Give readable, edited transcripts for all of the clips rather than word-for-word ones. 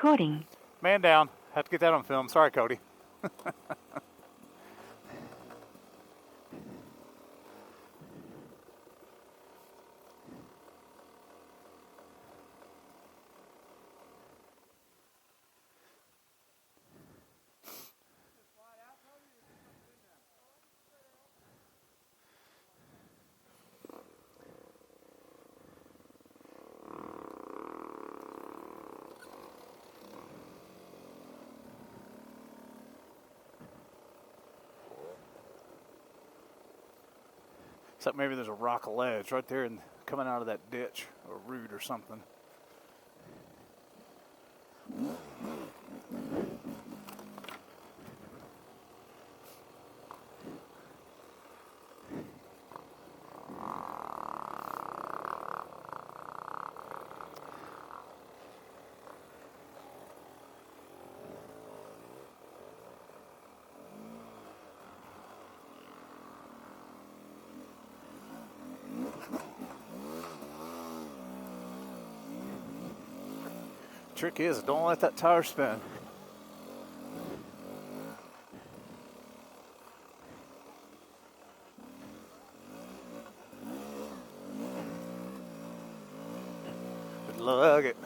recording. Man down. Have to get that on film. Sorry, Cody. Except maybe there's a rock ledge right there and coming out of that ditch or root or something. Trick is, don't let that tire spin. Good luck it.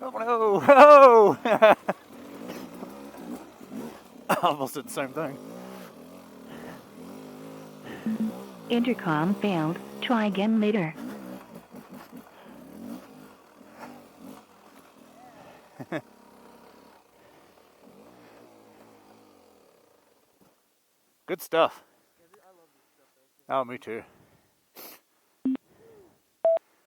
Oh no! Oh! I almost did the same thing. Intercom failed. Try again later. Good stuff. Oh, me too.